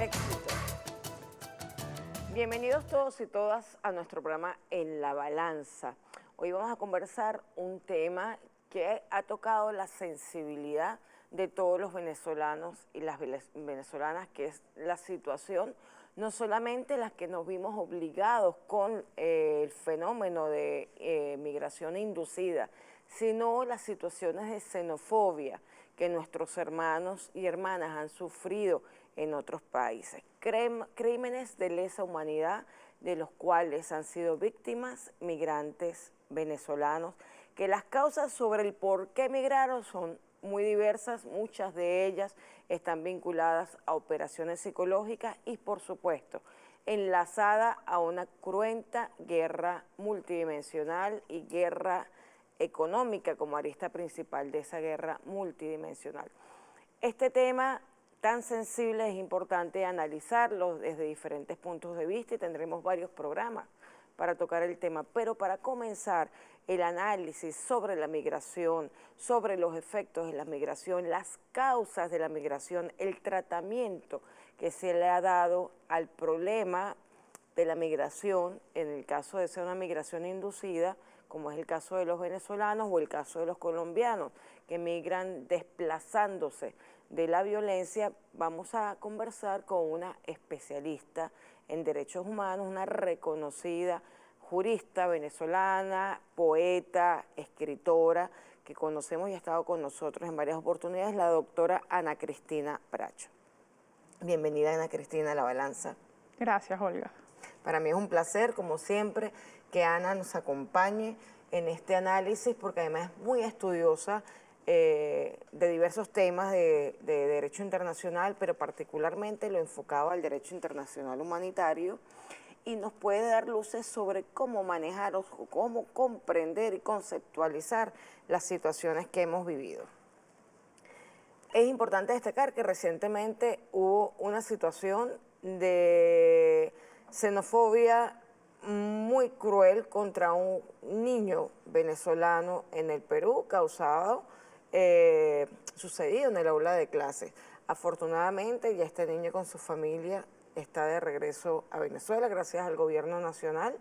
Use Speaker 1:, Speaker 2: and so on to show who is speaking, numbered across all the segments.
Speaker 1: Éxito. Bienvenidos todos y todas a nuestro programa En la Balanza. Hoy vamos a conversar un tema que ha tocado la sensibilidad de todos los venezolanos y las venezolanas, que es la situación, no solamente las que nos vimos obligados con el fenómeno de migración inducida, sino las situaciones de xenofobia que nuestros hermanos y hermanas han sufrido en otros países. Crímenes de lesa humanidad de los cuales han sido víctimas migrantes venezolanos, que las causas sobre el por qué migraron son muy diversas, muchas de ellas están vinculadas a operaciones psicológicas y, por supuesto, enlazada a una cruenta guerra multidimensional y guerra económica como arista principal de esa guerra multidimensional. Este tema tan sensible es importante analizarlo desde diferentes puntos de vista y tendremos varios programas para tocar el tema, pero para comenzar el análisis sobre la migración, sobre los efectos de la migración, las causas de la migración, el tratamiento que se le ha dado al problema de la migración, en el caso de ser una migración inducida, como es el caso de los venezolanos o el caso de los colombianos, que migran desplazándose de la violencia. Vamos a conversar con una especialista en derechos humanos, una reconocida jurista venezolana, poeta, escritora, que conocemos y ha estado con nosotros en varias oportunidades, la doctora Ana Cristina Bracho. Bienvenida, Ana Cristina, a La Balanza.
Speaker 2: Gracias, Olga.
Speaker 1: Para mí es un placer, como siempre, que Ana nos acompañe en este análisis, porque además es muy estudiosa de diversos temas de derecho internacional, pero particularmente lo enfocaba al derecho internacional humanitario, y nos puede dar luces sobre cómo manejar o cómo comprender y conceptualizar las situaciones que hemos vivido. Es importante destacar que recientemente hubo una situación de xenofobia muy cruel contra un niño venezolano en el Perú, sucedido en el aula de clases. Afortunadamente ya este niño con su familia está de regreso a Venezuela gracias al gobierno nacional,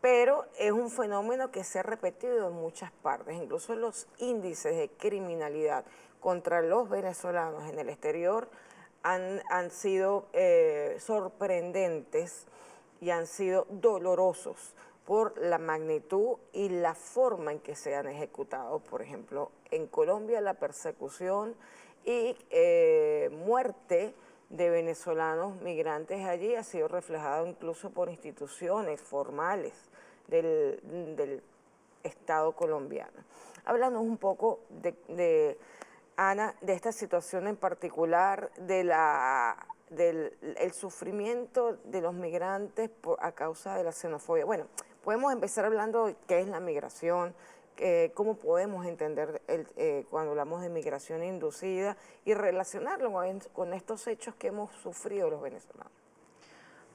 Speaker 1: pero es un fenómeno que se ha repetido en muchas partes. Incluso los índices de criminalidad contra los venezolanos en el exterior han sido sorprendentes y han sido dolorosos por la magnitud y la forma en que se han ejecutado. Por ejemplo, en Colombia la persecución y muerte de venezolanos migrantes allí ha sido reflejado incluso por instituciones formales del Estado colombiano. Háblanos un poco Ana, de esta situación en particular, del sufrimiento de los migrantes a causa de la xenofobia. Bueno, podemos empezar hablando de qué es la migración, cómo podemos entender cuando hablamos de migración inducida y relacionarlo con estos hechos que hemos sufrido los venezolanos.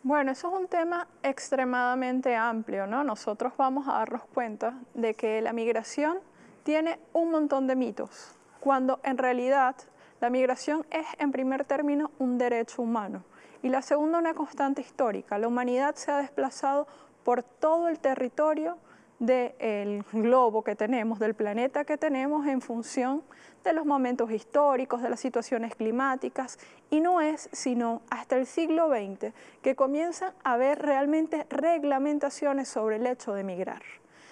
Speaker 2: Bueno, eso es un tema extremadamente amplio, ¿no? Nosotros vamos a darnos cuenta de que la migración tiene un montón de mitos, cuando en realidad la migración es, en primer término, un derecho humano. Y la segunda, una constante histórica. La humanidad se ha desplazado por todo el territorio del globo que tenemos, del planeta que tenemos, en función de los momentos históricos, de las situaciones climáticas, y no es sino hasta el siglo XX que comienzan a haber realmente reglamentaciones sobre el hecho de migrar.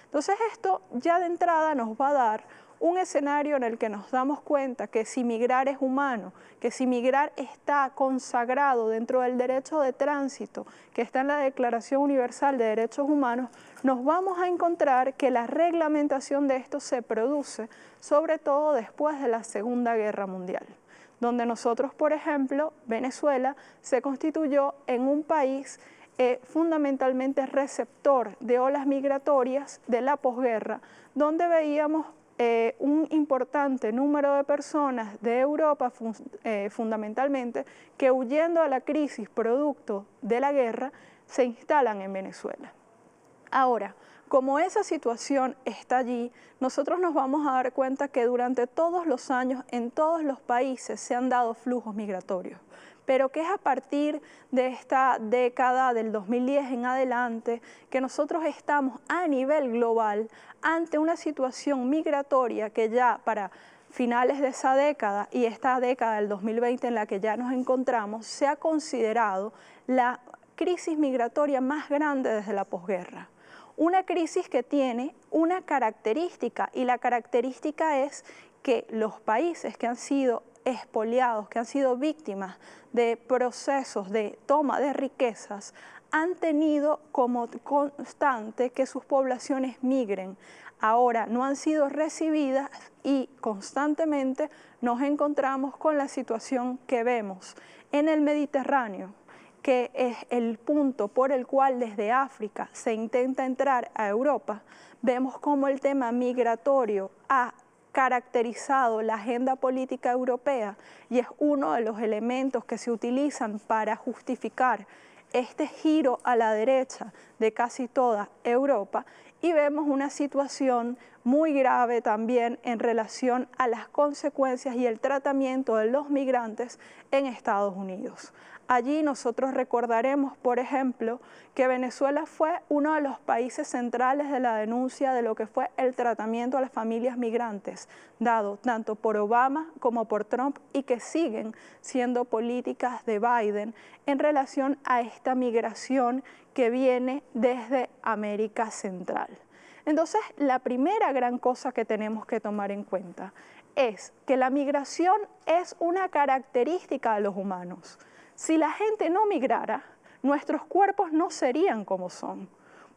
Speaker 2: Entonces esto ya de entrada nos va a dar un escenario en el que nos damos cuenta que si migrar es humano, que si migrar está consagrado dentro del derecho de tránsito que está en la Declaración Universal de Derechos Humanos, nos vamos a encontrar que la reglamentación de esto se produce sobre todo después de la Segunda Guerra Mundial, donde nosotros, por ejemplo, Venezuela se constituyó en un país fundamentalmente receptor de olas migratorias de la posguerra, donde veíamos un importante número de personas de Europa fundamentalmente que, huyendo a la crisis producto de la guerra, se instalan en Venezuela. Ahora, como esa situación está allí, nosotros nos vamos a dar cuenta que durante todos los años en todos los países se han dado flujos migratorios, pero que es a partir de esta década del 2010 en adelante que nosotros estamos a nivel global ante una situación migratoria que ya para finales de esa década y esta década del 2020 en la que ya nos encontramos, se ha considerado la crisis migratoria más grande desde la posguerra. Una crisis que tiene una característica, y la característica es que los países que han sido expoliados, que han sido víctimas de procesos de toma de riquezas, han tenido como constante que sus poblaciones migren. Ahora no han sido recibidas y constantemente nos encontramos con la situación que vemos en el Mediterráneo, que es el punto por el cual desde África se intenta entrar a Europa. Vemos cómo el tema migratorio ha caracterizado la agenda política europea y es uno de los elementos que se utilizan para justificar este giro a la derecha de casi toda Europa, y vemos una situación muy grave también en relación a las consecuencias y el tratamiento de los migrantes en Estados Unidos. Allí nosotros recordaremos, por ejemplo, que Venezuela fue uno de los países centrales de la denuncia de lo que fue el tratamiento a las familias migrantes, dado tanto por Obama como por Trump, y que siguen siendo políticas de Biden en relación a esta migración que viene desde América Central. Entonces, la primera gran cosa que tenemos que tomar en cuenta es que la migración es una característica de los humanos. Si la gente no migrara, nuestros cuerpos no serían como son,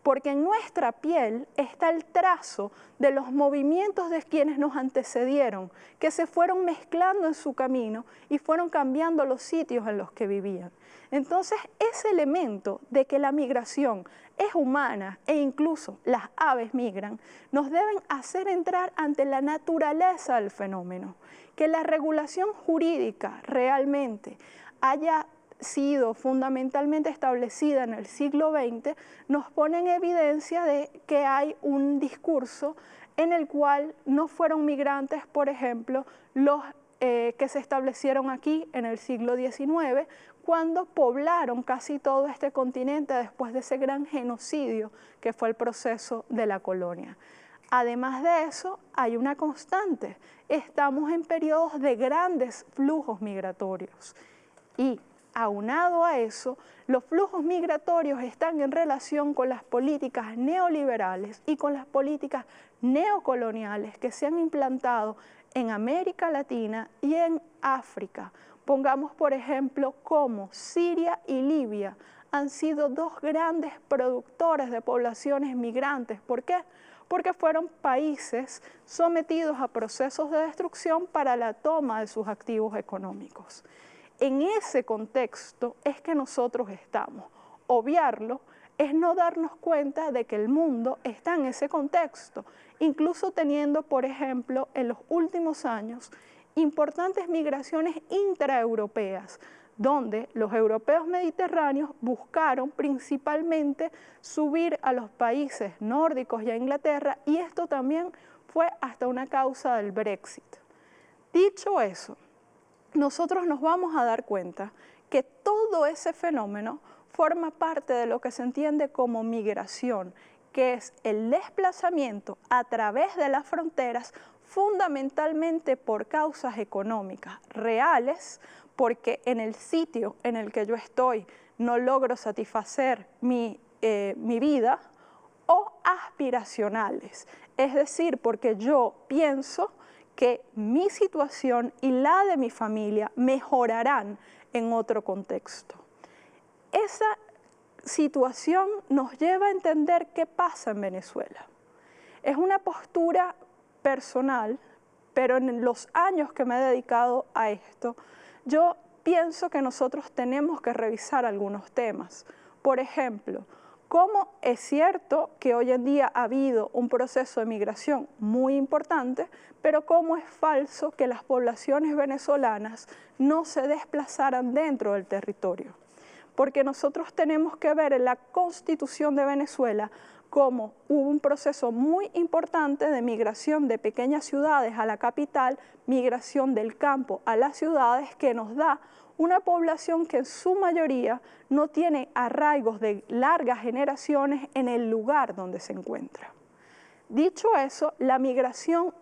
Speaker 2: porque en nuestra piel está el trazo de los movimientos de quienes nos antecedieron, que se fueron mezclando en su camino y fueron cambiando los sitios en los que vivían. Entonces, ese elemento de que la migración es humana e incluso las aves migran, nos deben hacer entrar ante la naturaleza del fenómeno, que la regulación jurídica realmente haya sido fundamentalmente establecida en el siglo XX, nos pone en evidencia de que hay un discurso en el cual no fueron migrantes, por ejemplo, los que se establecieron aquí en el siglo XIX, cuando poblaron casi todo este continente después de ese gran genocidio que fue el proceso de la colonia. Además de eso, hay una constante. Estamos en periodos de grandes flujos migratorios y aunado a eso, los flujos migratorios están en relación con las políticas neoliberales y con las políticas neocoloniales que se han implantado en América Latina y en África. Pongamos, por ejemplo, cómo Siria y Libia han sido dos grandes productores de poblaciones migrantes. ¿Por qué? Porque fueron países sometidos a procesos de destrucción para la toma de sus activos económicos. En ese contexto es que nosotros estamos. Obviarlo es no darnos cuenta de que el mundo está en ese contexto, incluso teniendo, por ejemplo, en los últimos años, importantes migraciones intraeuropeas, donde los europeos mediterráneos buscaron principalmente subir a los países nórdicos y a Inglaterra, y esto también fue hasta una causa del Brexit. Dicho eso, nosotros nos vamos a dar cuenta que todo ese fenómeno forma parte de lo que se entiende como migración, que es el desplazamiento a través de las fronteras fundamentalmente por causas económicas reales, porque en el sitio en el que yo estoy no logro satisfacer mi vida, o aspiracionales, es decir, porque yo pienso que mi situación y la de mi familia mejorarán en otro contexto. Esa situación nos lleva a entender qué pasa en Venezuela. Es una postura personal, pero en los años que me he dedicado a esto, yo pienso que nosotros tenemos que revisar algunos temas. Por ejemplo, cómo es cierto que hoy en día ha habido un proceso de migración muy importante, pero cómo es falso que las poblaciones venezolanas no se desplazaran dentro del territorio. Porque nosotros tenemos que ver en la Constitución de Venezuela cómo hubo un proceso muy importante de migración de pequeñas ciudades a la capital, migración del campo a las ciudades, que nos da una población que en su mayoría no tiene arraigos de largas generaciones en el lugar donde se encuentra. Dicho eso, la migración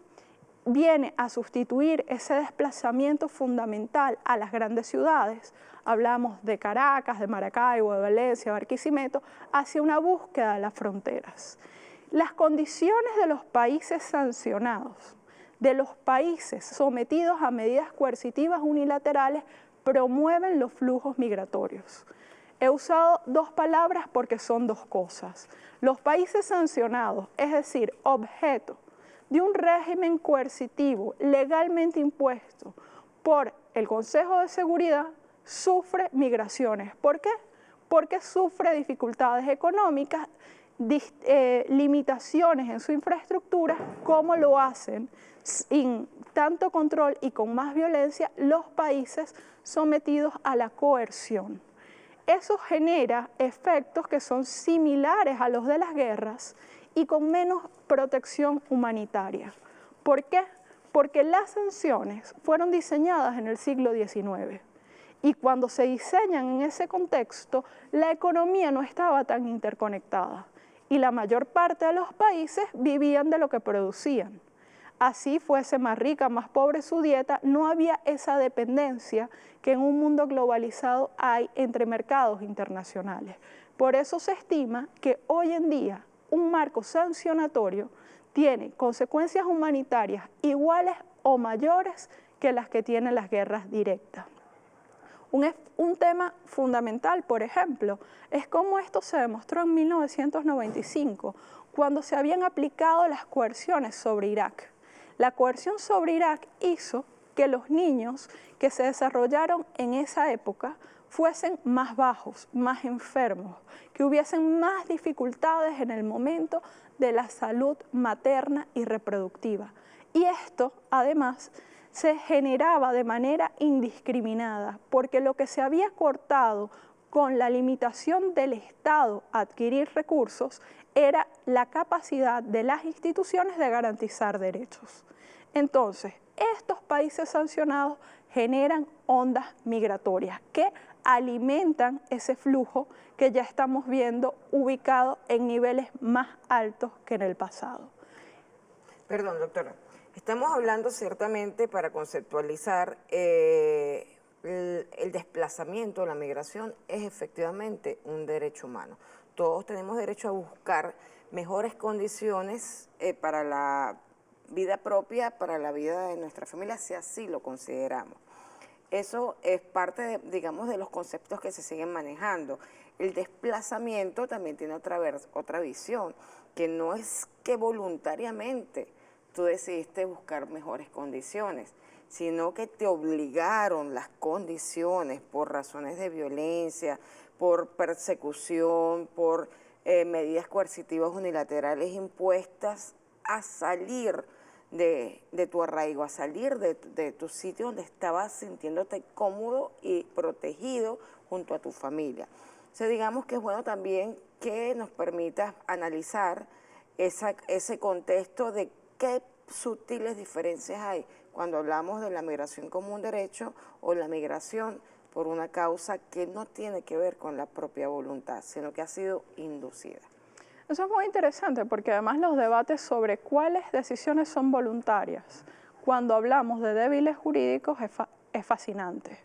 Speaker 2: viene a sustituir ese desplazamiento fundamental a las grandes ciudades, hablamos de Caracas, de Maracaibo, de Valencia, Barquisimeto, hacia una búsqueda de las fronteras. Las condiciones de los países sancionados, de los países sometidos a medidas coercitivas unilaterales, promueven los flujos migratorios. He usado dos palabras porque son dos cosas. Los países sancionados, es decir, objeto de un régimen coercitivo legalmente impuesto por el Consejo de Seguridad, sufre migraciones. ¿Por qué? Porque sufre dificultades económicas, limitaciones en su infraestructura, como lo hacen sin tanto control y con más violencia los países sometidos a la coerción. Eso genera efectos que son similares a los de las guerras y con menos protección humanitaria. ¿Por qué? Porque las sanciones fueron diseñadas en el siglo XIX y cuando se diseñan en ese contexto, la economía no estaba tan interconectada y la mayor parte de los países vivían de lo que producían. Así fuese más rica, más pobre su dieta, no había esa dependencia que en un mundo globalizado hay entre mercados internacionales. Por eso se estima que hoy en día un marco sancionatorio tiene consecuencias humanitarias iguales o mayores que las que tienen las guerras directas. Un tema fundamental, por ejemplo, es cómo esto se demostró en 1995, cuando se habían aplicado las coerciones sobre Irak. La coerción sobre Irak hizo que los niños que se desarrollaron en esa época fuesen más bajos, más enfermos, que hubiesen más dificultades en el momento de la salud materna y reproductiva. Y esto, además, se generaba de manera indiscriminada, porque lo que se había cortado con la limitación del Estado a adquirir recursos era la capacidad de las instituciones de garantizar derechos. Entonces, estos países sancionados generan ondas migratorias que alimentan ese flujo que ya estamos viendo ubicado en niveles más altos que en el pasado.
Speaker 1: Perdón, doctora. Estamos hablando ciertamente, para conceptualizar, el desplazamiento, la migración es efectivamente un derecho humano. Todos tenemos derecho a buscar mejores condiciones para la vida propia, para la vida de nuestra familia, si así lo consideramos. Eso es parte, digamos, de los conceptos que se siguen manejando. El desplazamiento también tiene otra visión, que no es que voluntariamente tú decidiste buscar mejores condiciones, sino que te obligaron las condiciones por razones de violencia, por persecución, por medidas coercitivas unilaterales impuestas a salir de tu arraigo, a salir de tu sitio donde estabas sintiéndote cómodo y protegido junto a tu familia. Entonces, digamos que es bueno también que nos permita analizar ese contexto de qué sutiles diferencias hay cuando hablamos de la migración como un derecho o la migración por una causa que no tiene que ver con la propia voluntad, sino que ha sido inducida.
Speaker 2: Eso es muy interesante porque además los debates sobre cuáles decisiones son voluntarias cuando hablamos de débiles jurídicos es fascinante,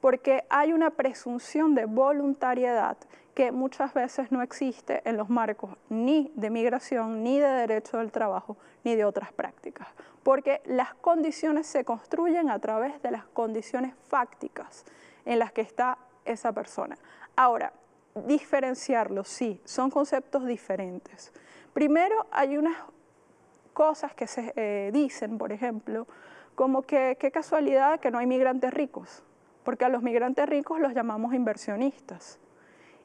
Speaker 2: porque hay una presunción de voluntariedad que muchas veces no existe en los marcos ni de migración, ni de derecho del trabajo, ni de otras prácticas, porque las condiciones se construyen a través de las condiciones fácticas en las que está esa persona. Ahora, diferenciarlos, sí, son conceptos diferentes. Primero, hay unas cosas que se dicen, por ejemplo, como que qué casualidad que no hay migrantes ricos, porque a los migrantes ricos los llamamos inversionistas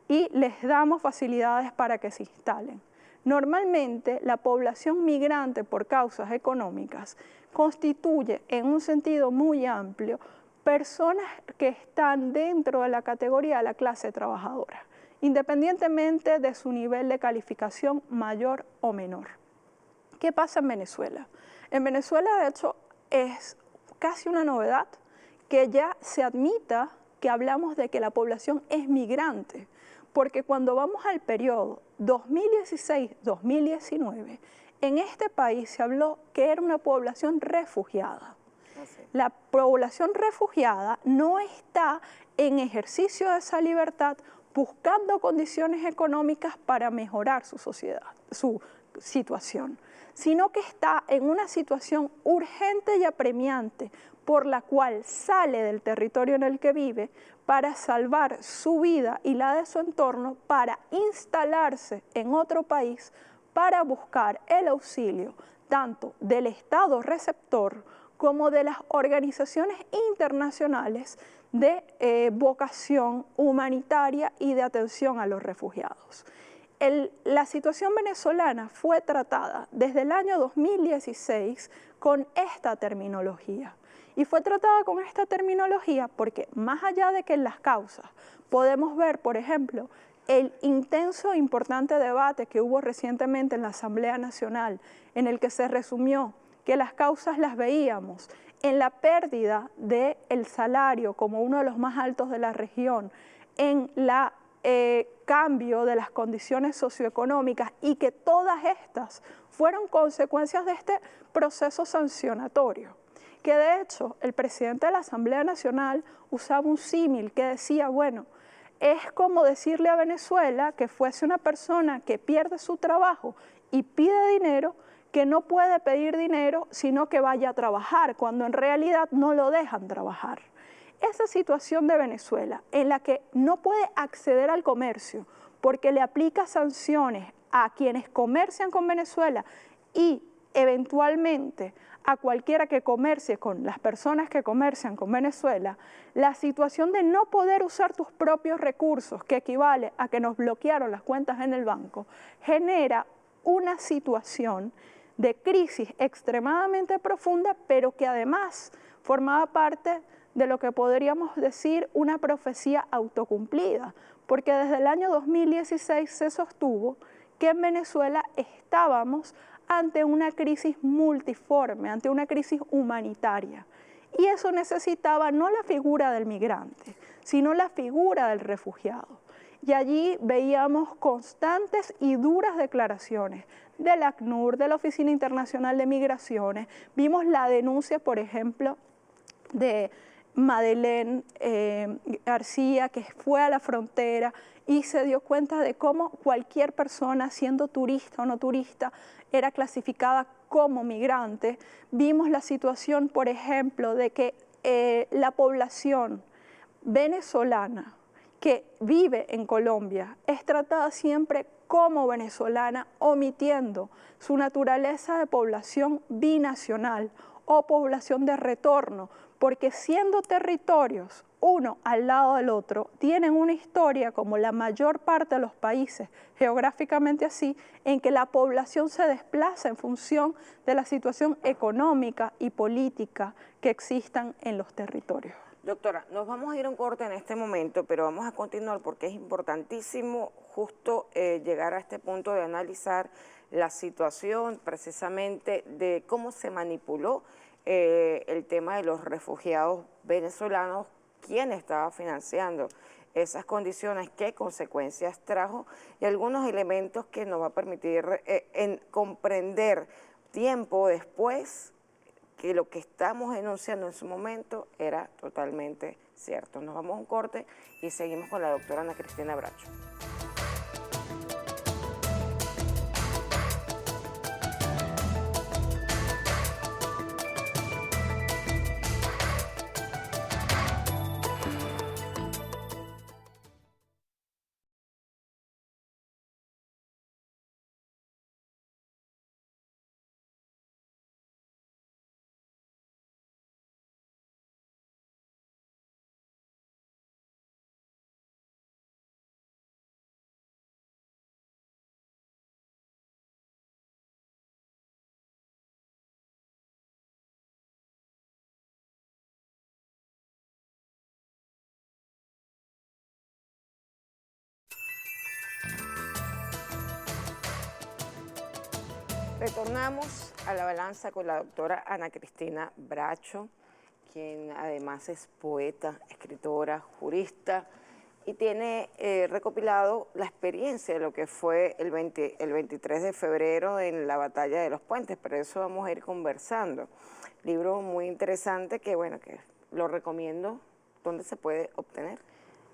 Speaker 2: y les damos facilidades para que se instalen. Normalmente, la población migrante por causas económicas constituye, en un sentido muy amplio, personas que están dentro de la categoría de la clase trabajadora, independientemente de su nivel de calificación mayor o menor. ¿Qué pasa en Venezuela? En Venezuela, de hecho, es casi una novedad que ya se admita que hablamos de que la población es migrante, porque cuando vamos al periodo 2016-2019, en este país se habló que era una población refugiada. La población refugiada no está en ejercicio de esa libertad buscando condiciones económicas para mejorar su sociedad, su situación, sino que está en una situación urgente y apremiante por la cual sale del territorio en el que vive para salvar su vida y la de su entorno, para instalarse en otro país, para buscar el auxilio tanto del Estado receptor como de las organizaciones internacionales de vocación humanitaria y de atención a los refugiados. La situación venezolana fue tratada desde el año 2016 con esta terminología. Y fue tratada con esta terminología porque más allá de que en las causas podemos ver, por ejemplo, el intenso e importante debate que hubo recientemente en la Asamblea Nacional, en el que se resumió que las causas las veíamos en la pérdida del salario como uno de los más altos de la región, en la cambio de las condiciones socioeconómicas, y que todas estas fueron consecuencias de este proceso sancionatorio. Que de hecho el presidente de la Asamblea Nacional usaba un símil que decía, bueno, es como decirle a Venezuela que fuese una persona que pierde su trabajo y pide dinero, que no puede pedir dinero, sino que vaya a trabajar, cuando en realidad no lo dejan trabajar. Esa situación de Venezuela, en la que no puede acceder al comercio porque le aplica sanciones a quienes comercian con Venezuela y eventualmente a cualquiera que comercie con las personas que comercian con Venezuela, la situación de no poder usar tus propios recursos, que equivale a que nos bloquearon las cuentas en el banco, genera una situación de crisis extremadamente profunda, pero que además formaba parte de lo que podríamos decir una profecía autocumplida, porque desde el año 2016 se sostuvo que en Venezuela estábamos ante una crisis multiforme, ante una crisis humanitaria. Y eso necesitaba no la figura del migrante, sino la figura del refugiado. Y allí veíamos constantes y duras declaraciones del ACNUR, de la Oficina Internacional de Migraciones. Vimos la denuncia, por ejemplo, de Madeleine García, que fue a la frontera y se dio cuenta de cómo cualquier persona, siendo turista o no turista, era clasificada como migrante. Vimos la situación, por ejemplo, de que la población venezolana que vive en Colombia es tratada siempre como venezolana, omitiendo su naturaleza de población binacional o población de retorno, porque siendo territorios uno al lado del otro, tienen una historia, como la mayor parte de los países, geográficamente así, en que la población se desplaza en función de la situación económica y política que existan en los territorios.
Speaker 1: Doctora, nos vamos a ir a un corte en este momento, pero vamos a continuar porque es importantísimo justo llegar a este punto de analizar la situación precisamente de cómo se manipuló el tema de los refugiados venezolanos, quién estaba financiando esas condiciones, qué consecuencias trajo y algunos elementos que nos va a permitir comprender tiempo después que lo que estamos enunciando en su momento era totalmente cierto. Nos vamos a un corte y seguimos con la doctora Ana Cristina Bracho. Retornamos a la balanza con la doctora Ana Cristina Bracho, quien además es poeta, escritora, jurista, y tiene recopilado la experiencia de lo que fue el 23 de febrero en la Batalla de los Puentes, pero eso vamos a ir conversando. Libro muy interesante que, bueno, que lo recomiendo. ¿Dónde se puede obtener?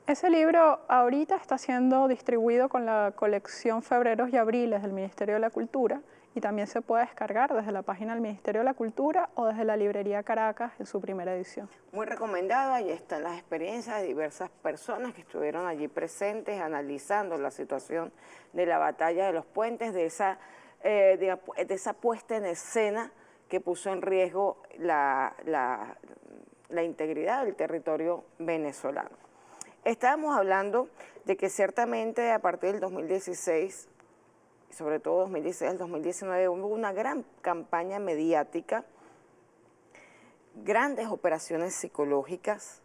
Speaker 2: Ese libro ahorita está siendo distribuido con la colección Febreros y Abriles del Ministerio de la Cultura y también se puede descargar desde la página del Ministerio de la Cultura o desde la librería Caracas en su primera edición.
Speaker 1: Muy recomendado, ahí están las experiencias de diversas personas que estuvieron allí presentes analizando la situación de la Batalla de los Puentes, de esa puesta en escena que puso en riesgo la integridad del territorio venezolano. Estábamos hablando de que ciertamente a partir del 2016, y sobre todo 2016 al 2019, hubo una gran campaña mediática, grandes operaciones psicológicas,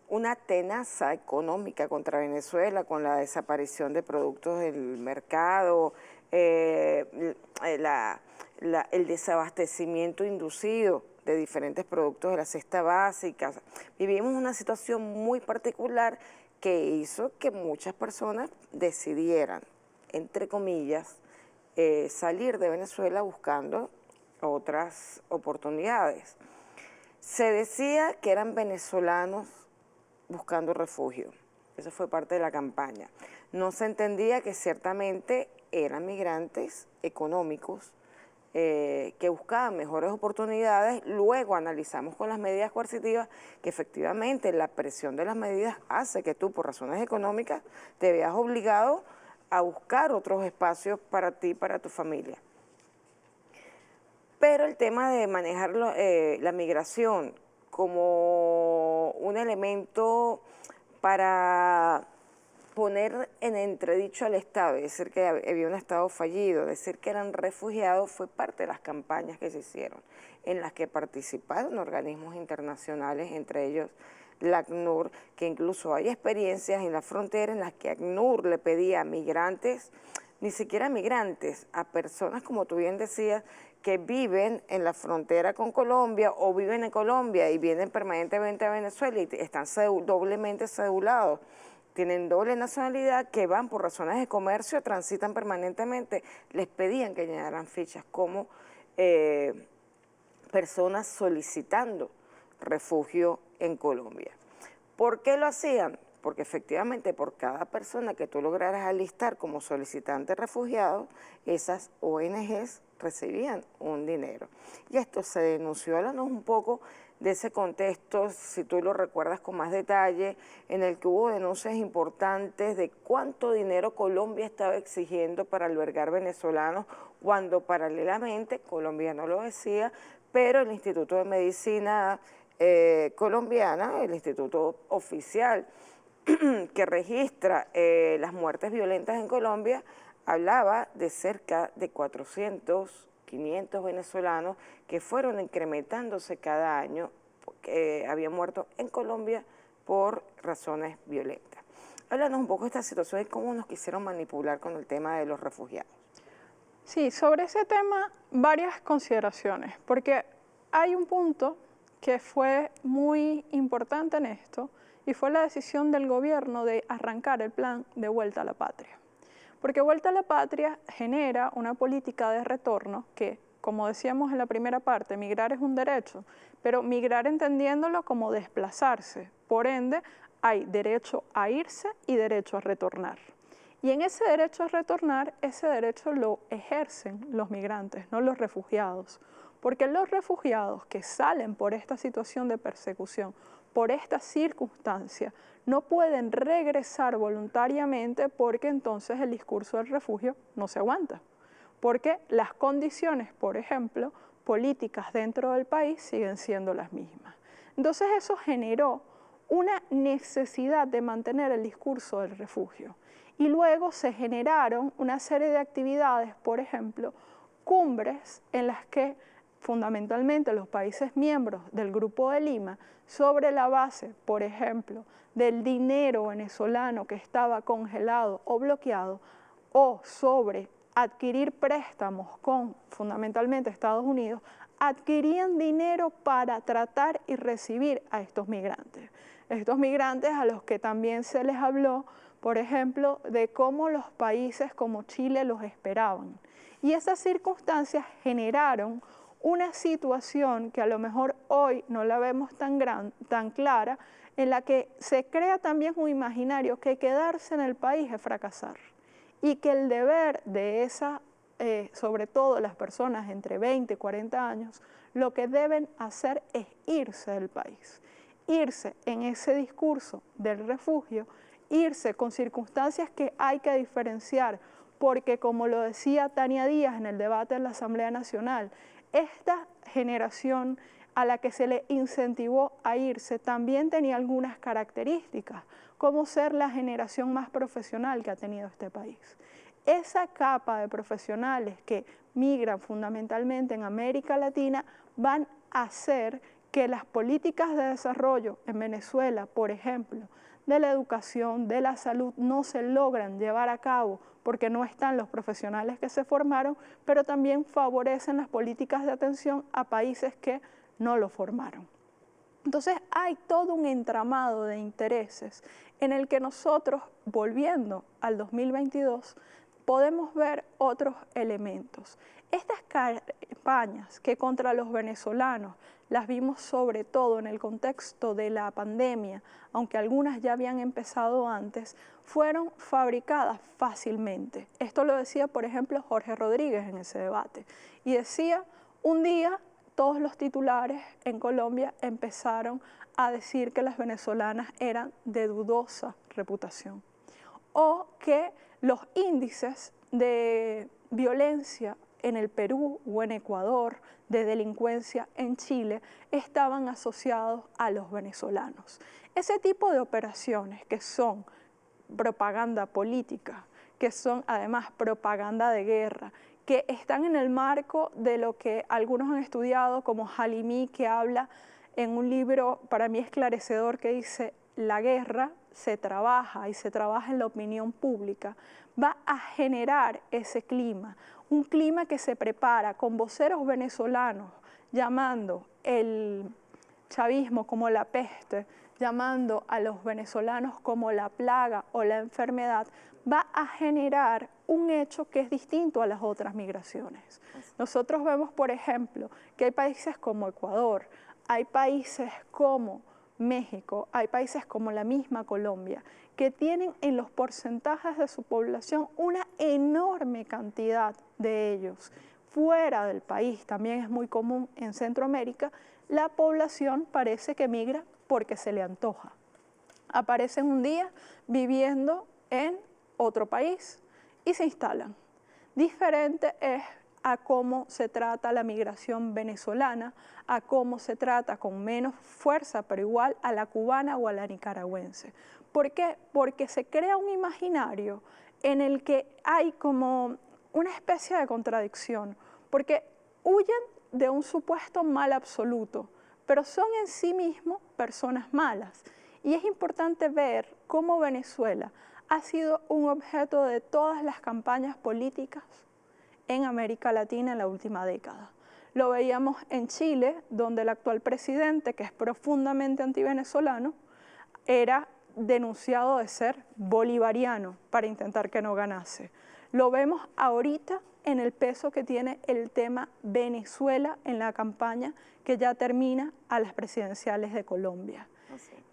Speaker 1: una tenaza económica contra Venezuela con la desaparición de productos del mercado, el desabastecimiento inducido de diferentes productos de la cesta básica. Vivimos una situación muy particular que hizo que muchas personas decidieran, entre comillas, salir de Venezuela buscando otras oportunidades. Se decía que eran venezolanos buscando refugio. Eso fue parte de la campaña. No se entendía que ciertamente eran migrantes económicos que buscaban mejores oportunidades. Luego analizamos con las medidas coercitivas que efectivamente la presión de las medidas hace que tú, por razones económicas, te veas obligado a buscar otros espacios para ti y para tu familia. Pero el tema de manejar la migración como un elemento para poner en entredicho al Estado, decir que había un Estado fallido, decir que eran refugiados, fue parte de las campañas que se hicieron, en las que participaron organismos internacionales, entre ellos la ACNUR, que incluso hay experiencias en la frontera en las que ACNUR le pedía a migrantes, ni siquiera migrantes, a personas, como tú bien decías, que viven en la frontera con Colombia o viven en Colombia y vienen permanentemente a Venezuela y están doblemente cedulados, tienen doble nacionalidad, que van por razones de comercio, transitan permanentemente, les pedían que llenaran fichas como personas solicitando refugio en Colombia. ¿Por qué lo hacían? Porque efectivamente por cada persona que tú lograras alistar como solicitante refugiado, esas ONGs recibían un dinero. Y esto se denunció. Háblanos un poco de ese contexto, si tú lo recuerdas con más detalle, en el que hubo denuncias importantes de cuánto dinero Colombia estaba exigiendo para albergar venezolanos, cuando paralelamente, Colombia no lo decía, pero el Instituto de Medicina colombiana, el instituto oficial que registra las muertes violentas en Colombia, hablaba de cerca de 400, 500 venezolanos que fueron incrementándose cada año, que habían muerto en Colombia por razones violentas. Háblanos un poco de esta situación y cómo nos quisieron manipular con el tema de los refugiados.
Speaker 2: Sí, sobre ese tema varias consideraciones, porque hay un punto que fue muy importante en esto y fue la decisión del gobierno de arrancar el plan de Vuelta a la Patria. Porque Vuelta a la Patria genera una política de retorno que, como decíamos en la primera parte, migrar es un derecho, pero migrar entendiéndolo como desplazarse. Por ende, hay derecho a irse y derecho a retornar. Y en ese derecho a retornar, ese derecho lo ejercen los migrantes, no los refugiados. Porque los refugiados que salen por esta situación de persecución, por esta circunstancia, no pueden regresar voluntariamente porque entonces el discurso del refugio no se aguanta. Porque las condiciones, por ejemplo, políticas dentro del país siguen siendo las mismas. Entonces eso generó una necesidad de mantener el discurso del refugio. Y luego se generaron una serie de actividades, por ejemplo, cumbres en las que fundamentalmente los países miembros del Grupo de Lima, sobre la base, por ejemplo, del dinero venezolano que estaba congelado o bloqueado, o sobre adquirir préstamos con fundamentalmente Estados Unidos, adquirían dinero para tratar y recibir a estos migrantes. Estos migrantes a los que también se les habló, por ejemplo, de cómo los países como Chile los esperaban. Y esas circunstancias generaron una situación que a lo mejor hoy no la vemos tan clara, en la que se crea también un imaginario que quedarse en el país es fracasar y que el deber de sobre todo las personas entre 20 y 40 años, lo que deben hacer es irse del país, irse en ese discurso del refugio, irse con circunstancias que hay que diferenciar, porque como lo decía Tania Díaz en el debate en la Asamblea Nacional, esta generación a la que se le incentivó a irse también tenía algunas características, como ser la generación más profesional que ha tenido este país. Esa capa de profesionales que migran fundamentalmente en América Latina van a hacer que las políticas de desarrollo en Venezuela, por ejemplo, de la educación, de la salud, no se logran llevar a cabo porque no están los profesionales que se formaron, pero también favorecen las políticas de atención a países que no lo formaron. Entonces hay todo un entramado de intereses en el que nosotros, volviendo al 2022, podemos ver otros elementos. Estas campañas que contra los venezolanos las vimos sobre todo en el contexto de la pandemia, aunque algunas ya habían empezado antes, fueron fabricadas fácilmente. Esto lo decía, por ejemplo, Jorge Rodríguez en ese debate. Y decía, un día todos los titulares en Colombia empezaron a decir que las venezolanas eran de dudosa reputación o que los índices de violencia en el Perú o en Ecuador, de delincuencia en Chile, estaban asociados a los venezolanos. Ese tipo de operaciones que son propaganda política, que son además propaganda de guerra, que están en el marco de lo que algunos han estudiado como Halimi, que habla en un libro para mí esclarecedor que dice la guerra se trabaja y se trabaja en la opinión pública, va a generar ese clima, un clima que se prepara con voceros venezolanos llamando el chavismo como la peste, llamando a los venezolanos como la plaga o la enfermedad, va a generar un hecho que es distinto a las otras migraciones. Nosotros vemos, por ejemplo, que hay países como Ecuador, hay países como México, hay países como la misma Colombia, que tienen en los porcentajes de su población una enorme cantidad de ellos. Fuera del país, también es muy común en Centroamérica, la población parece que migra porque se le antoja. Aparecen un día viviendo en otro país y se instalan. Diferente es a cómo se trata la migración venezolana, a cómo se trata con menos fuerza, pero igual a la cubana o a la nicaragüense. ¿Por qué? Porque se crea un imaginario en el que hay como una especie de contradicción, porque huyen de un supuesto mal absoluto, pero son en sí mismos personas malas. Y es importante ver cómo Venezuela ha sido un objeto de todas las campañas políticas en América Latina en la última década. Lo veíamos en Chile, donde el actual presidente, que es profundamente antivenezolano, era denunciado de ser bolivariano para intentar que no ganase. Lo vemos ahorita en el peso que tiene el tema Venezuela en la campaña que ya termina a las presidenciales de Colombia.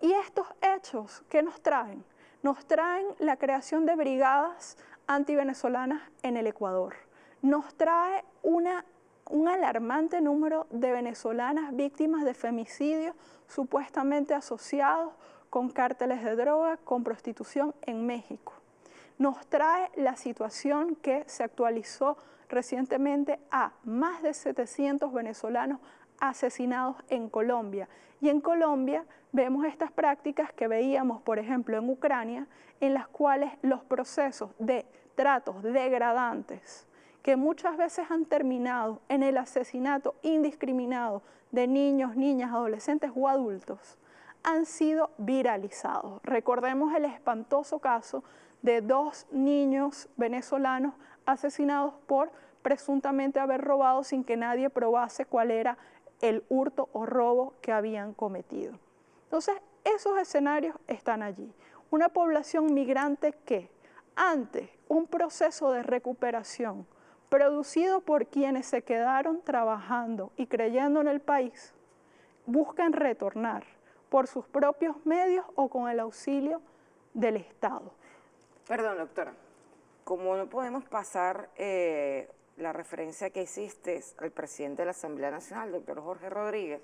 Speaker 2: Y estos hechos, ¿qué nos traen? Nos traen la creación de brigadas antivenezolanas en el Ecuador. Nos trae un alarmante número de venezolanas víctimas de femicidios supuestamente asociados con cárteles de droga, con prostitución en México. Nos trae la situación que se actualizó recientemente a más de 700 venezolanos asesinados en Colombia. Y en Colombia vemos estas prácticas que veíamos, por ejemplo, en Ucrania, en las cuales los procesos de tratos degradantes, que muchas veces han terminado en el asesinato indiscriminado de niños, niñas, adolescentes o adultos, han sido viralizados. Recordemos el espantoso caso de 2 niños venezolanos asesinados por presuntamente haber robado sin que nadie probase cuál era el hurto o robo que habían cometido. Entonces, esos escenarios están allí. Una población migrante que, ante un proceso de recuperación producido por quienes se quedaron trabajando y creyendo en el país, buscan retornar por sus propios medios o con el auxilio del Estado.
Speaker 1: Perdón, doctora, como no podemos pasar la referencia que hiciste al presidente de la Asamblea Nacional, doctor Jorge Rodríguez,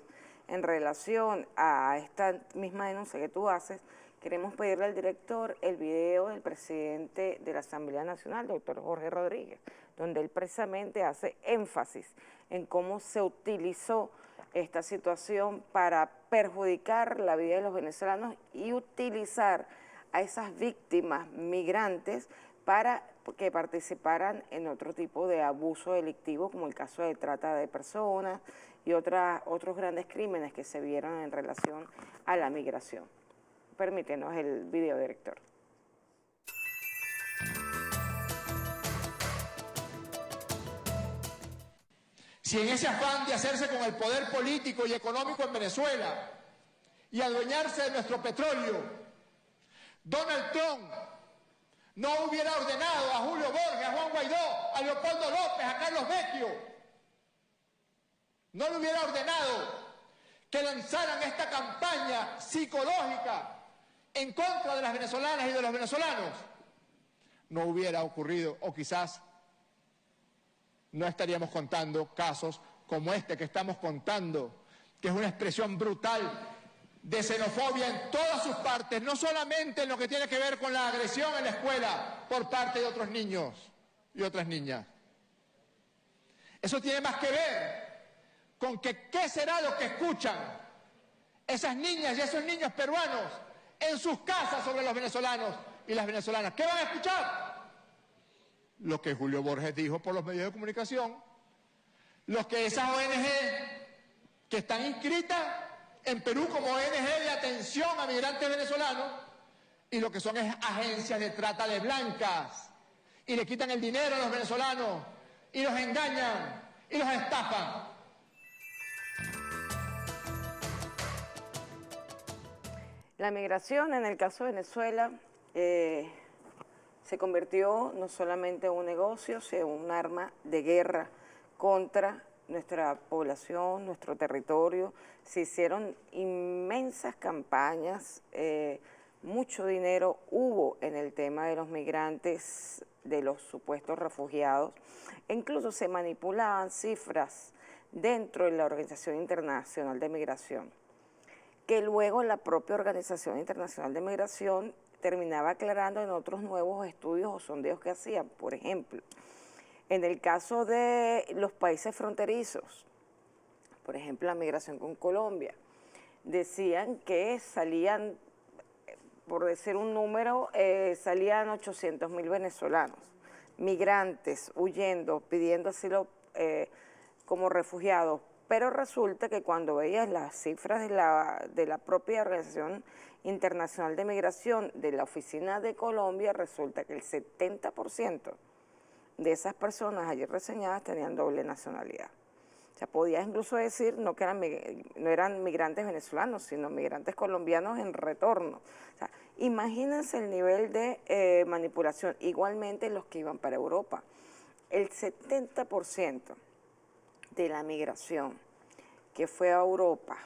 Speaker 1: en relación a esta misma denuncia que tú haces, queremos pedirle al director el video del presidente de la Asamblea Nacional, doctor Jorge Rodríguez, donde él precisamente hace énfasis en cómo se utilizó esta situación para perjudicar la vida de los venezolanos y utilizar a esas víctimas migrantes para que participaran en otro tipo de abuso delictivo, como el caso de trata de personas y otros grandes crímenes que se vieron en relación a la migración. Permítenos el video, director.
Speaker 3: Si en ese afán de hacerse con el poder político y económico en Venezuela y adueñarse de nuestro petróleo, Donald Trump no hubiera ordenado a Julio Borges, a Juan Guaidó, a Leopoldo López, a Carlos Vecchio, no le hubiera ordenado que lanzaran esta campaña psicológica en contra de las venezolanas y de los venezolanos, no hubiera ocurrido, o quizás no estaríamos contando casos como este que estamos contando, que es una expresión brutal de xenofobia en todas sus partes, no solamente en lo que tiene que ver con la agresión en la escuela por parte de otros niños y otras niñas. Eso tiene más que ver con que qué será lo que escuchan esas niñas y esos niños peruanos en sus casas sobre los venezolanos y las venezolanas. ¿Qué van a escuchar? Lo que Julio Borges dijo por los medios de comunicación, lo que esas ONG que están inscritas en Perú como ONG de atención a migrantes venezolanos y lo que son es agencias de trata de blancas y le quitan el dinero a los venezolanos y los engañan y los estafan.
Speaker 1: La migración, en el caso de Venezuela, se convirtió no solamente en un negocio, sino en un arma de guerra contra nuestra población, nuestro territorio. Se hicieron inmensas campañas, mucho dinero hubo en el tema de los migrantes, de los supuestos refugiados, e incluso se manipulaban cifras dentro de la Organización Internacional de Migración, que luego la propia Organización Internacional de Migración terminaba aclarando en otros nuevos estudios o sondeos que hacían. Por ejemplo, en el caso de los países fronterizos, por ejemplo, la migración con Colombia, decían que salían, por decir un número, salían 800.000 venezolanos, migrantes, huyendo, pidiendo asilo como refugiados. Pero resulta que cuando veías las cifras de la propia Organización Internacional de Migración de la Oficina de Colombia, resulta que el 70% de esas personas allí reseñadas tenían doble nacionalidad. O sea, podías incluso decir no eran migrantes venezolanos, sino migrantes colombianos en retorno. O sea, imagínense el nivel de manipulación. Igualmente los que iban para Europa. El 70% de la migración que fue a Europa,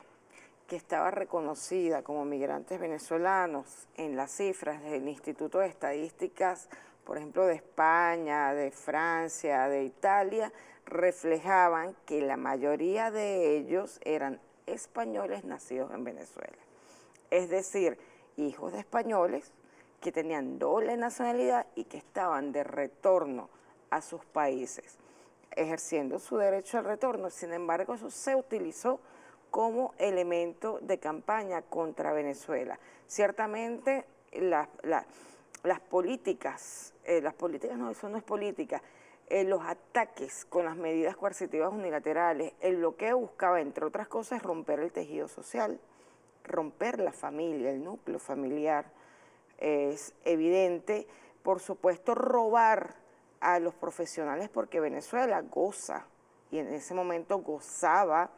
Speaker 1: que estaba reconocida como migrantes venezolanos en las cifras del Instituto de Estadísticas, por ejemplo, de España, de Francia, de Italia, reflejaban que la mayoría de ellos eran españoles nacidos en Venezuela. Es decir, hijos de españoles que tenían doble nacionalidad y que estaban de retorno a sus países, ejerciendo su derecho al retorno. Sin embargo, eso se utilizó como elemento de campaña contra Venezuela. Ciertamente, las políticas no, eso no es política, los ataques con las medidas coercitivas unilaterales, el bloqueo buscaba, entre otras cosas, romper el tejido social, romper la familia, el núcleo familiar, es evidente, por supuesto, robar a los profesionales porque Venezuela goza, y en ese momento gozaba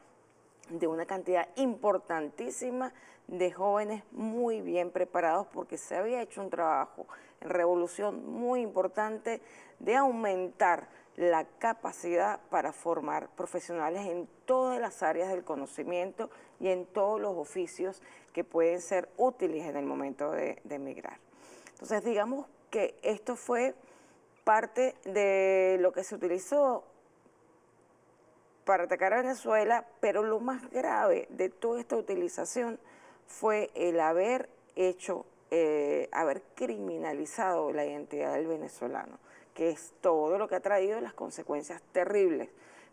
Speaker 1: de una cantidad importantísima de jóvenes muy bien preparados porque se había hecho un trabajo en revolución muy importante de aumentar la capacidad para formar profesionales en todas las áreas del conocimiento y en todos los oficios que pueden ser útiles en el momento de emigrar. Entonces, digamos que esto fue parte de lo que se utilizó para atacar a Venezuela, pero lo más grave de toda esta utilización fue el haber criminalizado la identidad del venezolano, que es todo lo que ha traído las consecuencias terribles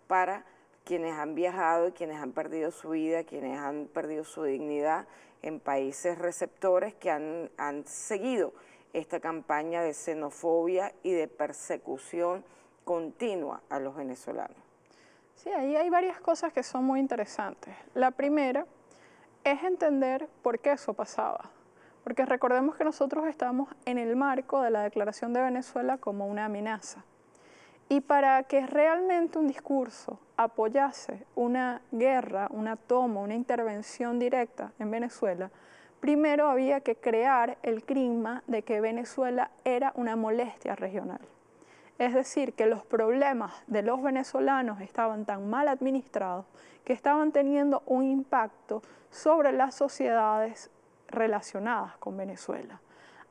Speaker 1: para quienes han viajado y quienes han perdido su vida, quienes han perdido su dignidad en países receptores que han seguido esta campaña de xenofobia y de persecución continua a los venezolanos.
Speaker 2: Sí, ahí hay varias cosas que son muy interesantes. La primera es entender por qué eso pasaba. Porque recordemos que nosotros estamos en el marco de la Declaración de Venezuela como una amenaza. Y para que realmente un discurso apoyase una guerra, una toma, una intervención directa en Venezuela, primero había que crear el clima de que Venezuela era una molestia regional. Es decir, que los problemas de los venezolanos estaban tan mal administrados que estaban teniendo un impacto sobre las sociedades relacionadas con Venezuela.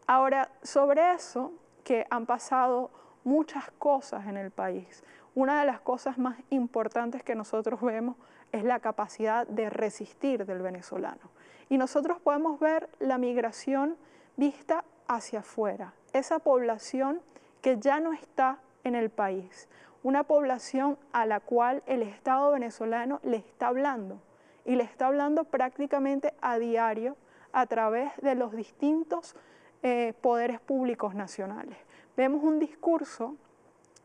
Speaker 2: Ahora, sobre eso, que han pasado muchas cosas en el país, una de las cosas más importantes que nosotros vemos es la capacidad de resistir del venezolano. Y nosotros podemos ver la migración vista hacia afuera, esa población que ya no está en el país, una población a la cual el Estado venezolano le está hablando, y le está hablando prácticamente a diario a través de los distintos poderes públicos nacionales. Vemos un discurso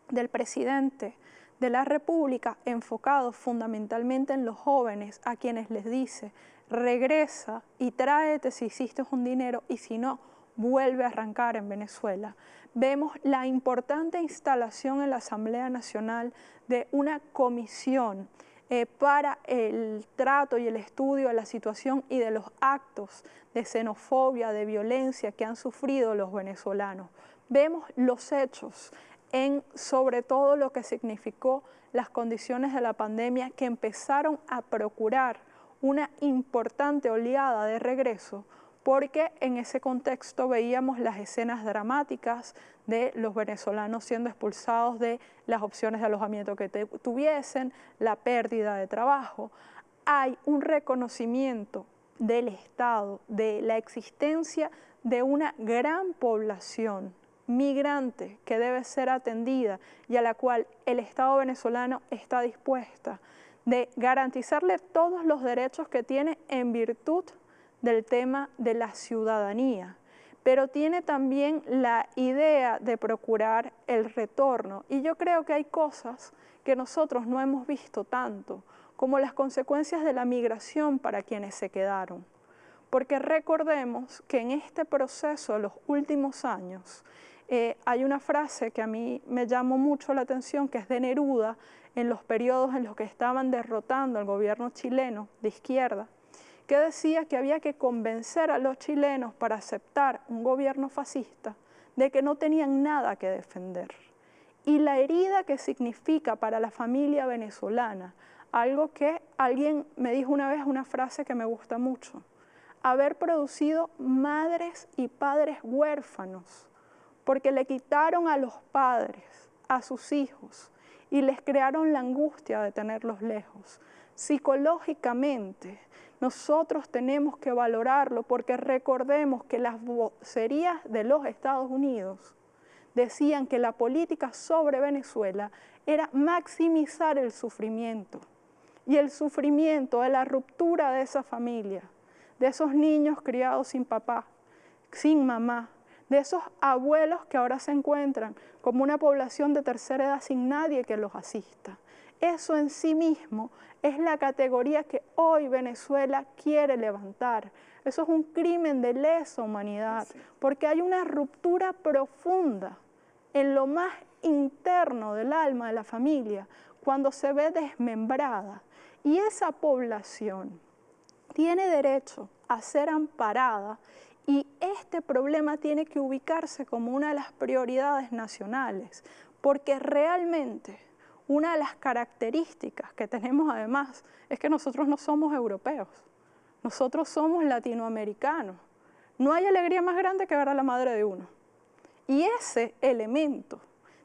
Speaker 2: del presidente de la República enfocado fundamentalmente en los jóvenes, a quienes les dice: regresa y tráete si hiciste un dinero, y si no, vuelve a arrancar en Venezuela. Vemos la importante instalación en la Asamblea Nacional de una comisión para el trato y el estudio de la situación y de los actos de xenofobia, de violencia que han sufrido los venezolanos. Vemos los hechos en sobre todo lo que significó las condiciones de la pandemia, que empezaron a procurar una importante oleada de regreso, porque en ese contexto veíamos las escenas dramáticas de los venezolanos siendo expulsados de las opciones de alojamiento que tuviesen, la pérdida de trabajo. Hay un reconocimiento del Estado, de la existencia de una gran población migrante que debe ser atendida y a la cual el Estado venezolano está dispuesta de garantizarle todos los derechos que tiene en virtud del tema de la ciudadanía, pero tiene también la idea de procurar el retorno. Y yo creo que hay cosas que nosotros no hemos visto tanto, como las consecuencias de la migración para quienes se quedaron. Porque recordemos que en este proceso de los últimos años hay una frase que a mí me llamó mucho la atención, que es de Neruda, en los periodos en los que estaban derrotando al gobierno chileno de izquierda, que decía que había que convencer a los chilenos para aceptar un gobierno fascista de que no tenían nada que defender. Y la herida que significa para la familia venezolana, algo que alguien me dijo una vez, una frase que me gusta mucho: haber producido madres y padres huérfanos, porque le quitaron a los padres, a sus hijos, y les crearon la angustia de tenerlos lejos. Psicológicamente, nosotros tenemos que valorarlo, porque recordemos que las vocerías de los Estados Unidos decían que la política sobre Venezuela era maximizar el sufrimiento, y el sufrimiento de la ruptura de esa familia, de esos niños criados sin papá, sin mamá, de esos abuelos que ahora se encuentran como una población de tercera edad sin nadie que los asista. Eso en sí mismo es la categoría que hoy Venezuela quiere levantar. Eso es un crimen de lesa humanidad, porque hay una ruptura profunda en lo más interno del alma de la familia cuando se ve desmembrada. Y esa población tiene derecho a ser amparada y este problema tiene que ubicarse como una de las prioridades nacionales, porque realmente una de las características que tenemos además es que nosotros no somos europeos, nosotros somos latinoamericanos. No hay alegría más grande que ver a la madre de uno. Y ese elemento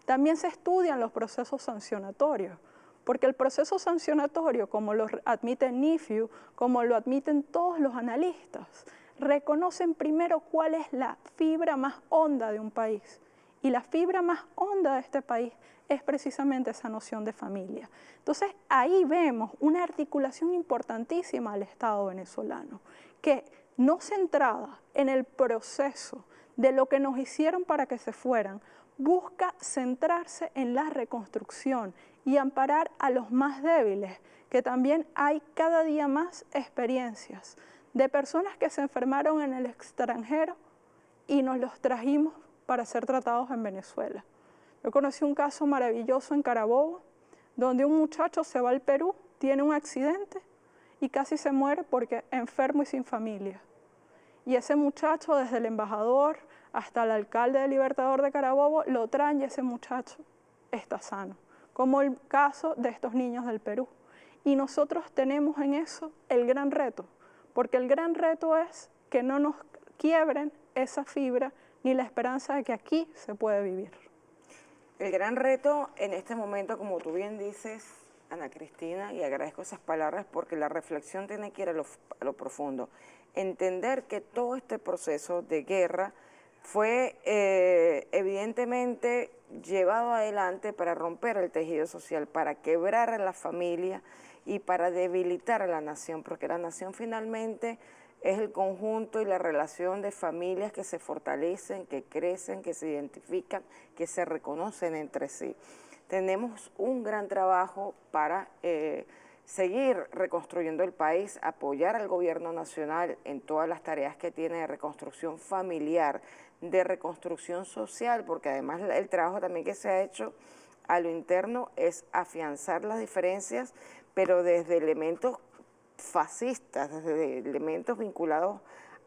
Speaker 2: también se estudia en los procesos sancionatorios, porque el proceso sancionatorio, como lo admite NIFU, como lo admiten todos los analistas, reconocen primero cuál es la fibra más honda de un país. Y la fibra más honda de este país es precisamente esa noción de familia. Entonces, ahí vemos una articulación importantísima del Estado venezolano, que no centrada en el proceso de lo que nos hicieron para que se fueran, busca centrarse en la reconstrucción y amparar a los más débiles, que también hay cada día más experiencias de personas que se enfermaron en el extranjero y nos los trajimos para ser tratados en Venezuela. Yo conocí un caso maravilloso en Carabobo, donde un muchacho se va al Perú, tiene un accidente y casi se muere porque enfermo y sin familia. Y ese muchacho, desde el embajador hasta el alcalde de Libertador de Carabobo, lo traen y ese muchacho está sano, como el caso de estos niños del Perú. Y nosotros tenemos en eso el gran reto, porque el gran reto es que no nos quiebren esa fibra ni la esperanza de que aquí se puede vivir.
Speaker 1: El gran reto en este momento, como tú bien dices, Ana Cristina, y agradezco esas palabras porque la reflexión tiene que ir a lo profundo. Entender que todo este proceso de guerra fue evidentemente llevado adelante para romper el tejido social, para quebrar a la familia y para debilitar a la nación, porque la nación finalmente es el conjunto y la relación de familias que se fortalecen, que crecen, que se identifican, que se reconocen entre sí. Tenemos un gran trabajo para seguir reconstruyendo el país, apoyar al gobierno nacional en todas las tareas que tiene de reconstrucción familiar, de reconstrucción social, porque además el trabajo también que se ha hecho a lo interno es afianzar las diferencias, pero desde elementos fascistas, desde elementos vinculados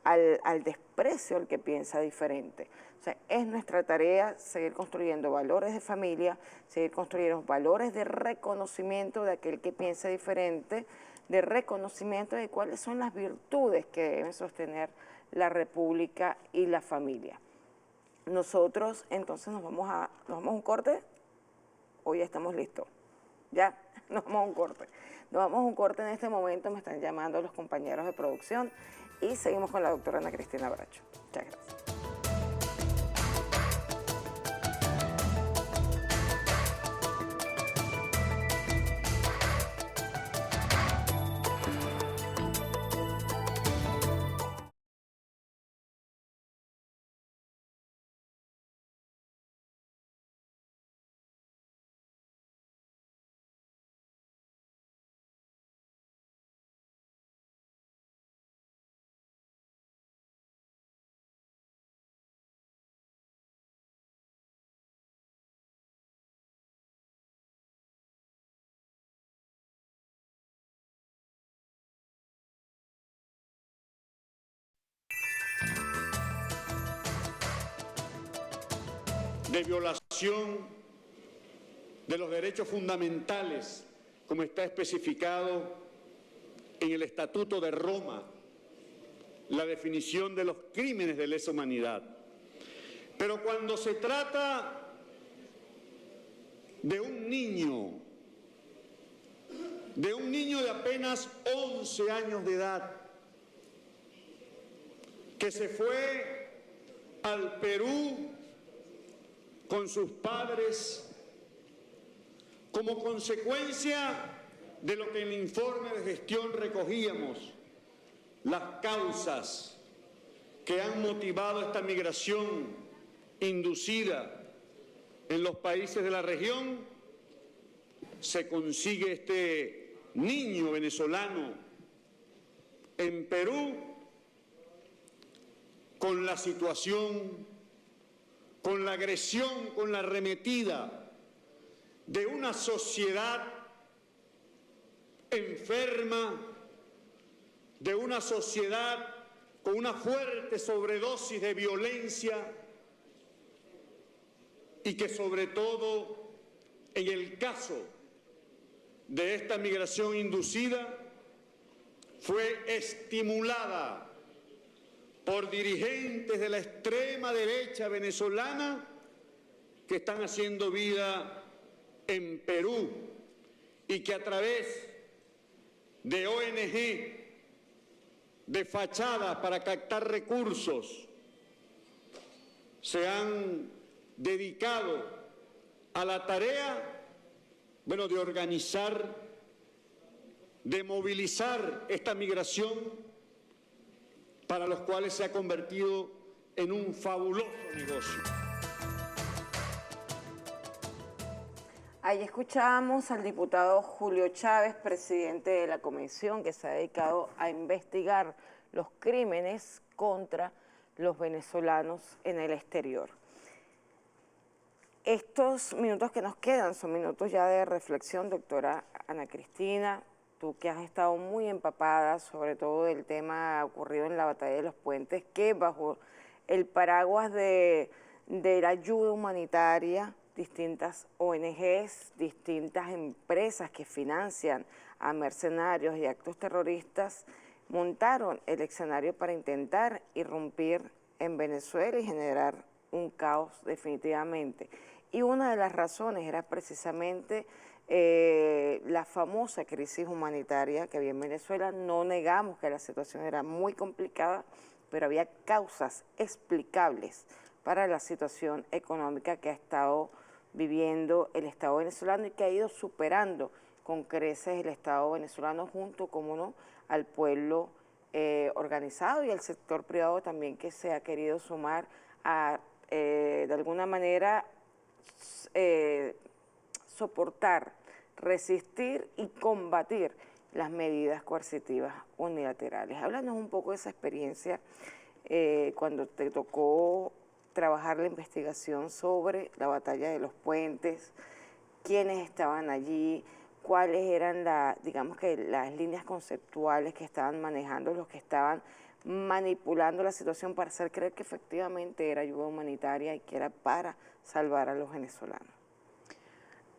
Speaker 1: al desprecio al que piensa diferente. O sea, es nuestra tarea seguir construyendo valores de familia, seguir construyendo valores de reconocimiento de aquel que piensa diferente, de reconocimiento de cuáles son las virtudes que deben sostener la república y la familia. Nosotros entonces nos vamos a un corte, o ya estamos listos. Ya, nos vamos a un corte. Nos vamos a un corte en este momento, me están llamando los compañeros de producción y seguimos con la doctora Ana Cristina Bracho. Muchas gracias.
Speaker 4: De violación de los derechos fundamentales, como está especificado en el Estatuto de Roma, la definición de los crímenes de lesa humanidad. Pero cuando se trata de un niño de apenas 11 años de edad, que se fue al Perú con sus padres como consecuencia de lo que en el informe de gestión recogíamos, las causas que han motivado esta migración inducida en los países de la región, se consigue este niño venezolano en Perú con la situación, con la agresión, con la arremetida de una sociedad enferma, de una sociedad con una fuerte sobredosis de violencia y que sobre todo en el caso de esta migración inducida fue estimulada por dirigentes de la extrema derecha venezolana que están haciendo vida en Perú y que a través de ONG, de fachadas para captar recursos, se han dedicado a la tarea, bueno, de organizar, de movilizar esta migración, para los cuales se ha convertido en un fabuloso negocio.
Speaker 1: Ahí escuchábamos al diputado Julio Chávez, presidente de la comisión que se ha dedicado a investigar los crímenes contra los venezolanos en el exterior. Estos minutos que nos quedan son minutos ya de reflexión, doctora Ana Cristina, tú que has estado muy empapada sobre todo del tema ocurrido en la Batalla de los Puentes, que bajo el paraguas de la ayuda humanitaria, distintas ONGs, distintas empresas que financian a mercenarios y actos terroristas, montaron el escenario para intentar irrumpir en Venezuela y generar un caos definitivamente. Y una de las razones era precisamente la famosa crisis humanitaria que había en Venezuela. No negamos que la situación era muy complicada, pero había causas explicables para la situación económica que ha estado viviendo el Estado venezolano y que ha ido superando con creces el Estado venezolano junto, como no, al pueblo organizado y al sector privado también que se ha querido sumar a, de alguna manera, soportar, resistir y combatir las medidas coercitivas unilaterales. Háblanos un poco de esa experiencia cuando te tocó trabajar la investigación sobre la Batalla de los Puentes, quiénes estaban allí, cuáles eran digamos que las líneas conceptuales que estaban manejando los que estaban manipulando la situación para hacer creer que efectivamente era ayuda humanitaria y que era para salvar a los venezolanos.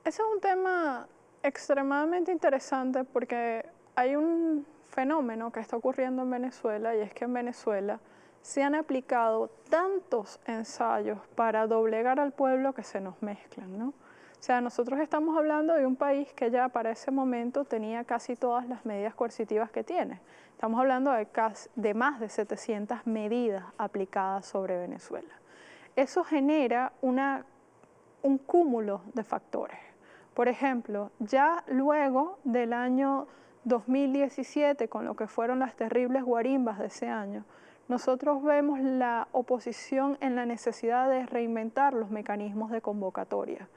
Speaker 2: Ese es un tema extremadamente interesante porque hay un fenómeno que está ocurriendo en Venezuela y es que en Venezuela se han aplicado tantos ensayos para doblegar al pueblo que se nos mezclan, ¿no? O sea, nosotros estamos hablando de un país que ya para ese momento tenía casi todas las medidas coercitivas que tiene. Estamos hablando de más de 700 medidas aplicadas sobre Venezuela. Eso genera un cúmulo de factores. Por ejemplo, ya luego del año 2017, con lo que fueron las terribles guarimbas de ese año, nosotros vemos la oposición en la necesidad de reinventar los mecanismos de convocatoria.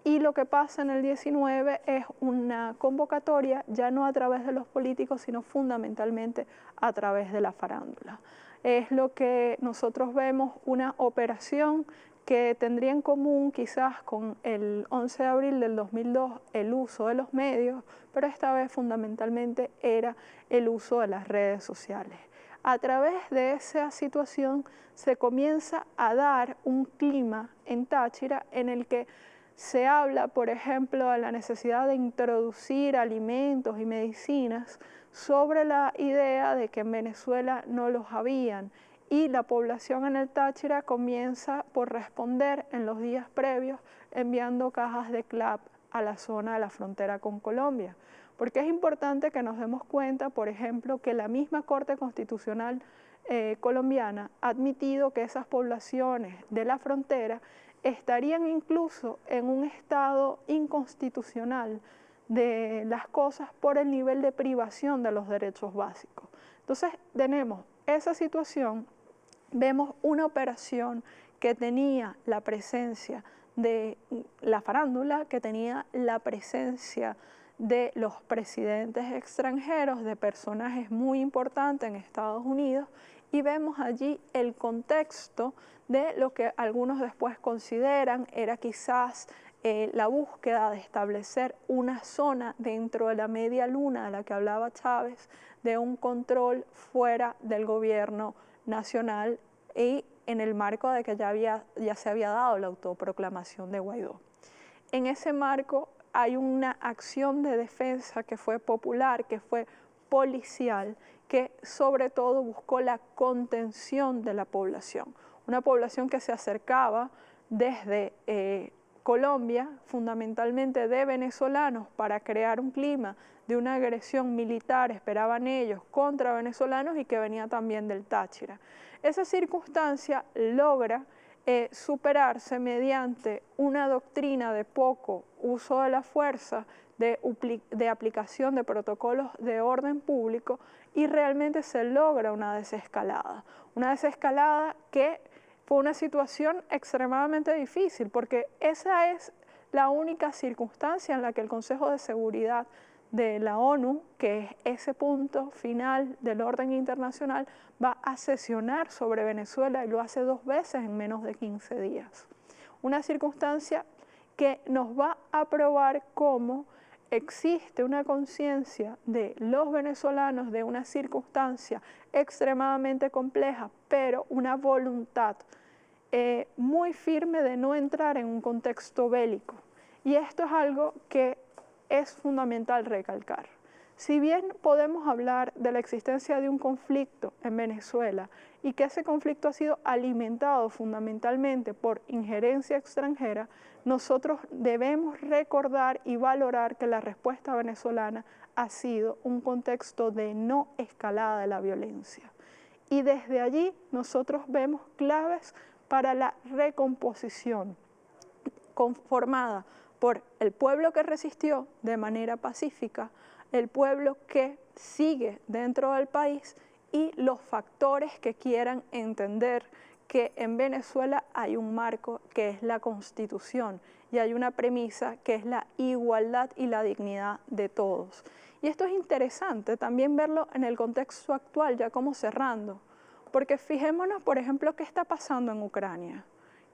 Speaker 2: Y lo que pasa en el 19 es una convocatoria ya no a través de los políticos, sino fundamentalmente a través de la farándula. Es lo que nosotros vemos, una operación que tendría en común quizás con el 11 de abril del 2002 el uso de los medios, pero esta vez fundamentalmente era el uso de las redes sociales. A través de esa situación se comienza a dar un clima en Táchira en el que se habla, por ejemplo, de la necesidad de introducir alimentos y medicinas sobre la idea de que en Venezuela no los habían. Y la población en el Táchira comienza por responder en los días previos enviando cajas de CLAP a la zona de la frontera con Colombia. Porque es importante que nos demos cuenta, por ejemplo, que la misma Corte Constitucional colombiana ha admitido que esas poblaciones de la frontera estarían incluso en un estado inconstitucional de las cosas por el nivel de privación de los derechos básicos. Entonces tenemos esa situación. Vemos una operación que tenía la presencia de la farándula, que tenía la presencia de los presidentes extranjeros, de personajes muy importantes en Estados Unidos, y vemos allí el contexto de lo que algunos después consideran era quizás la búsqueda de establecer una zona dentro de la media luna de la que hablaba Chávez, de un control fuera del gobierno nacional y en el marco de que ya se había dado la autoproclamación de Guaidó. En ese marco hay una acción de defensa que fue popular, que fue policial, que sobre todo buscó la contención de la población. Una población que se acercaba desde Colombia, fundamentalmente de venezolanos, para crear un clima de una agresión militar, esperaban ellos, contra venezolanos y que venía también del Táchira. Esa circunstancia logra superarse mediante una doctrina de poco uso de la fuerza, de aplicación de protocolos de orden público, y realmente se logra una desescalada que fue una situación extremadamente difícil, porque esa es la única circunstancia en la que el Consejo de Seguridad de la ONU, que es ese punto final del orden internacional, va a sesionar sobre Venezuela, y lo hace 2 veces en menos de 15 días. Una circunstancia que nos va a probar cómo existe una conciencia de los venezolanos de una circunstancia extremadamente compleja, pero una voluntad muy firme de no entrar en un contexto bélico. Y esto es algo que es fundamental recalcar. Si bien podemos hablar de la existencia de un conflicto en Venezuela y que ese conflicto ha sido alimentado fundamentalmente por injerencia extranjera, nosotros debemos recordar y valorar que la respuesta venezolana ha sido un contexto de no escalada de la violencia. Y desde allí nosotros vemos claves para la recomposición conformada por el pueblo que resistió de manera pacífica, el pueblo que sigue dentro del país y los factores que quieran entender que en Venezuela hay un marco que es la Constitución y hay una premisa que es la igualdad y la dignidad de todos. Y esto es interesante también verlo en el contexto actual, ya como cerrando, porque fijémonos, por ejemplo, qué está pasando en Ucrania.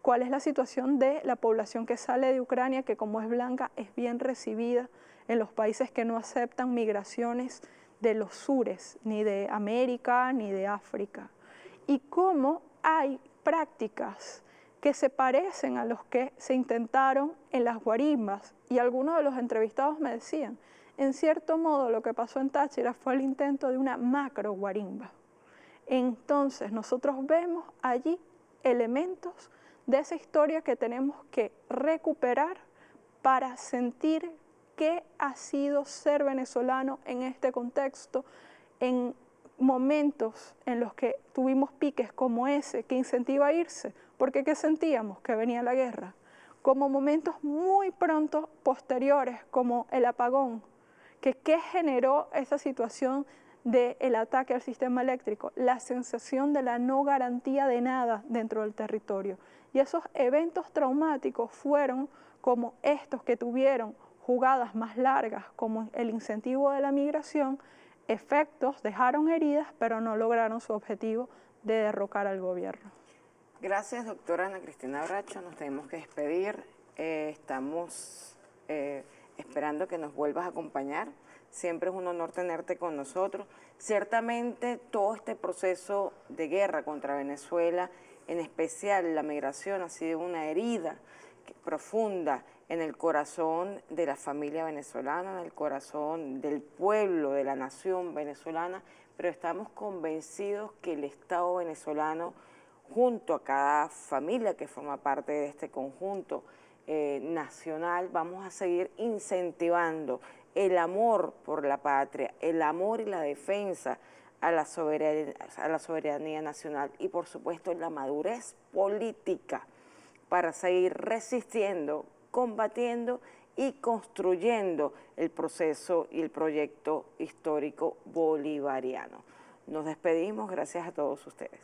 Speaker 2: ¿Cuál es la situación de la población que sale de Ucrania, que como es blanca es bien recibida en los países que no aceptan migraciones de los sures, ni de América ni de África? Y cómo hay prácticas que se parecen a los que se intentaron en las guarimbas, y algunos de los entrevistados me decían, en cierto modo lo que pasó en Táchira fue el intento de una macro guarimba. Entonces nosotros vemos allí elementos de esa historia que tenemos que recuperar para sentir qué ha sido ser venezolano en este contexto, en momentos en los que tuvimos piques como ese que incentiva a irse, porque ¿qué sentíamos? Que venía la guerra, como momentos muy pronto posteriores, como el apagón, que ¿qué generó esa situación del ataque al sistema eléctrico? La sensación de la no garantía de nada dentro del territorio. Y esos eventos traumáticos fueron como estos que tuvieron jugadas más largas, como el incentivo de la migración, efectos, dejaron heridas, pero no lograron su objetivo de derrocar al gobierno.
Speaker 1: Gracias, doctora Ana Cristina Bracho. Nos tenemos que despedir. Estamos esperando que nos vuelvas a acompañar. Siempre es un honor tenerte con nosotros. Ciertamente todo este proceso de guerra contra Venezuela, en especial la migración, ha sido una herida profunda en el corazón de la familia venezolana, en el corazón del pueblo, de la nación venezolana, pero estamos convencidos que el Estado venezolano, junto a cada familia que forma parte de este conjunto nacional, vamos a seguir incentivando el amor por la patria, el amor y la defensa a la soberanía nacional y, por supuesto, la madurez política para seguir resistiendo, combatiendo y construyendo el proceso y el proyecto histórico bolivariano. Nos despedimos, gracias a todos ustedes.